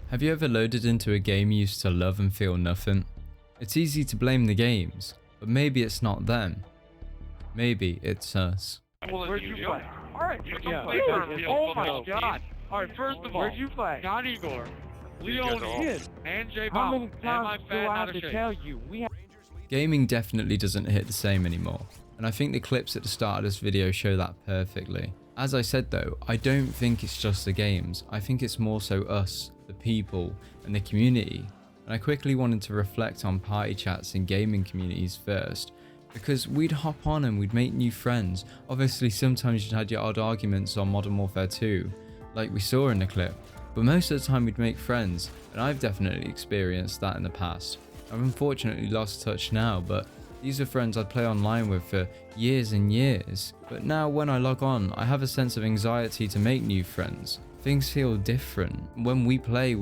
Have you ever loaded into a game you used to love and feel nothing? It's easy to blame the games, but maybe it's not them. Maybe it's us. Where'd you play? Alright, oh my god. Alright, first of all, where'd you play? Not Igor, Leone, and J How many and times my do fat I not have a to shake. tell you? We have Gaming definitely doesn't hit the same anymore, and I think the clips at the start of this video show that perfectly. As I said though, I don't think it's just the games, I think it's more so us, the people, and the community. And I quickly wanted to reflect on party chats in gaming communities first, because we'd hop on and we'd make new friends. Obviously sometimes you'd had your odd arguments on Modern Warfare 2, like we saw in the clip, but most of the time we'd make friends, and I've definitely experienced that in the past. I've unfortunately lost touch now, but these are friends I'd play online with for years and years. But now when I log on, I have a sense of anxiety to make new friends. Things feel different. When we play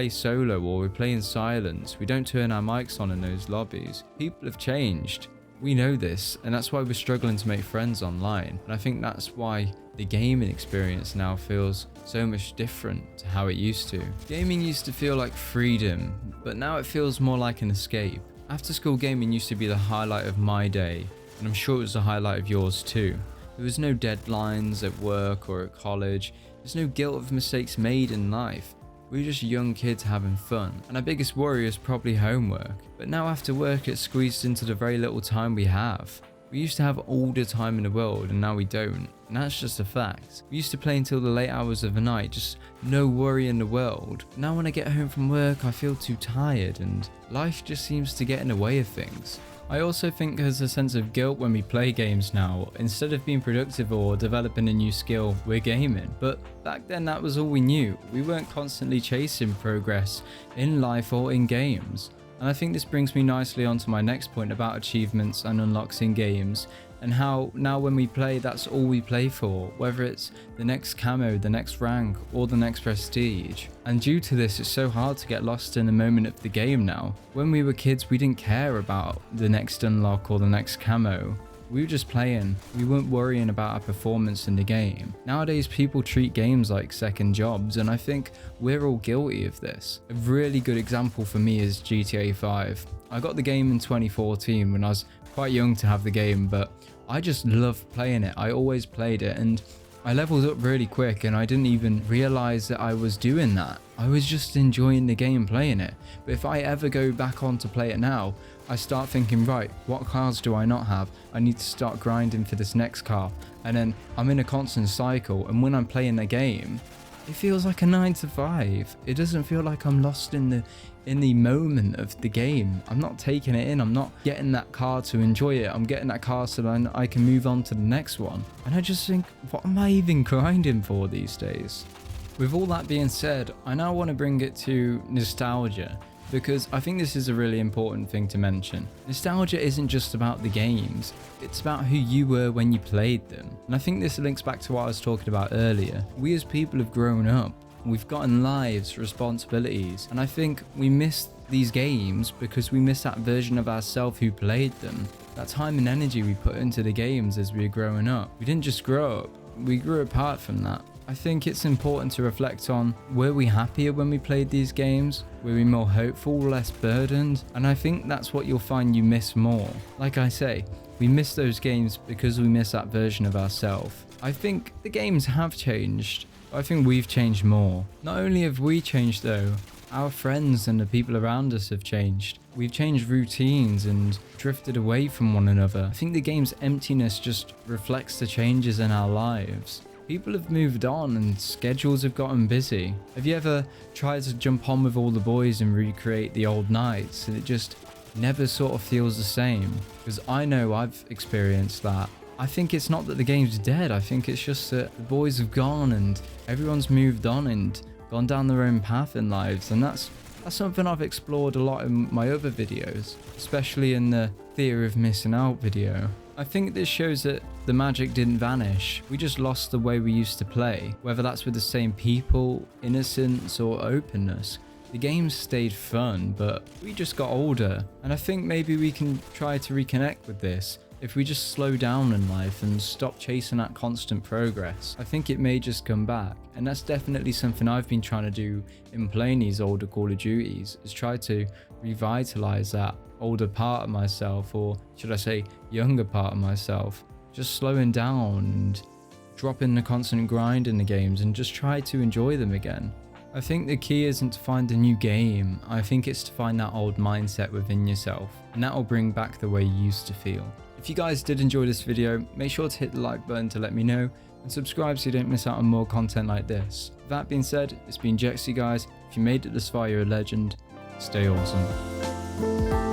solo or we play in silence. We don't turn our mics on in those lobbies. People have changed. We know this, and that's why we're struggling to make friends online. And I think that's why the gaming experience now feels so much different to how it used to. Gaming used to feel like freedom, but now it feels more like an escape. After school gaming used to be the highlight of my day, and I'm sure it was the highlight of yours too. There was no deadlines at work or at college. There's no guilt of mistakes made in life. We were just young kids having fun, and our biggest worry is probably homework. But now after work it's squeezed into the very little time we have. We used to have all the time in the world, and now we don't, and that's just a fact. We used to play until the late hours of the night, just no worry in the world. Now when I get home from work I feel too tired, and life just seems to get in the way of things. I also think there's a sense of guilt when we play games now. Instead of being productive or developing a new skill, we're gaming. But back then that was all we knew. We weren't constantly chasing progress in life or in games. And I think this brings me nicely onto my next point about achievements and unlocks in games, and how now when we play, that's all we play for, whether it's the next camo, the next rank, or the next prestige. And due to this, it's so hard to get lost in the moment of the game now. When we were kids, we didn't care about the next unlock or the next camo. We were just playing. We weren't worrying about our performance in the game. Nowadays people treat games like second jobs, and I think we're all guilty of this. A really good example for me is GTA 5. I got the game in 2014 when I was quite young to have the game, but I just loved playing it. I always played it, and I leveled up really quick, and I didn't even realize that I was doing that. I was just enjoying the game playing it. But if I ever go back on to play it now, I start thinking, right, what cars do I not have? I need to start grinding for this next car. And then I'm in a constant cycle, and when I'm playing a game, it feels like a 9 to 5. It doesn't feel like I'm lost in the moment of the game. I'm not taking it in. I'm not getting that car to enjoy it. I'm getting that car so then I can move on to the next one. And I just think, what am I even grinding for these days? With all that being said, I now want to bring it to nostalgia, because I think this is a really important thing to mention. Nostalgia isn't just about the games, it's about who you were when you played them. And I think this links back to what I was talking about earlier. We as people have grown up, we've gotten lives, responsibilities, and I think we miss these games because we miss that version of ourselves who played them. That time and energy we put into the games as we were growing up. We didn't just grow up, we grew apart from that. I think it's important to reflect on, were we happier when we played these games? Were we more hopeful, less burdened? And I think that's what you'll find you miss more. Like I say, we miss those games because we miss that version of ourselves. I think the games have changed, but I think we've changed more. Not only have we changed though, our friends and the people around us have changed. We've changed routines and drifted away from one another. I think the game's emptiness just reflects the changes in our lives. People have moved on and schedules have gotten busy. Have you ever tried to jump on with all the boys and recreate the old nights, and it just never sort of feels the same? Because I know I've experienced that. I think it's not that the game's dead, I think it's just that the boys have gone and everyone's moved on and gone down their own path in lives, and that's something I've explored a lot in my other videos, especially in the fear of missing out video. I think this shows that the magic didn't vanish, we just lost the way we used to play, whether that's with the same people, innocence or openness. The games stayed fun, but we just got older, and I think maybe we can try to reconnect with this. If we just slow down in life and stop chasing that constant progress, I think it may just come back. And that's definitely something I've been trying to do in playing these older Call of Duties, is try to revitalize that older part of myself, or should I say younger part of myself, just slowing down and dropping the constant grind in the games and just try to enjoy them again. I think the key isn't to find a new game, I think it's to find that old mindset within yourself, and that will bring back the way you used to feel. If you guys did enjoy this video, make sure to hit the like button to let me know, and subscribe so you don't miss out on more content like this. With that being said, it's been Jxey, guys. If you made it this far, you're a legend. Stay awesome.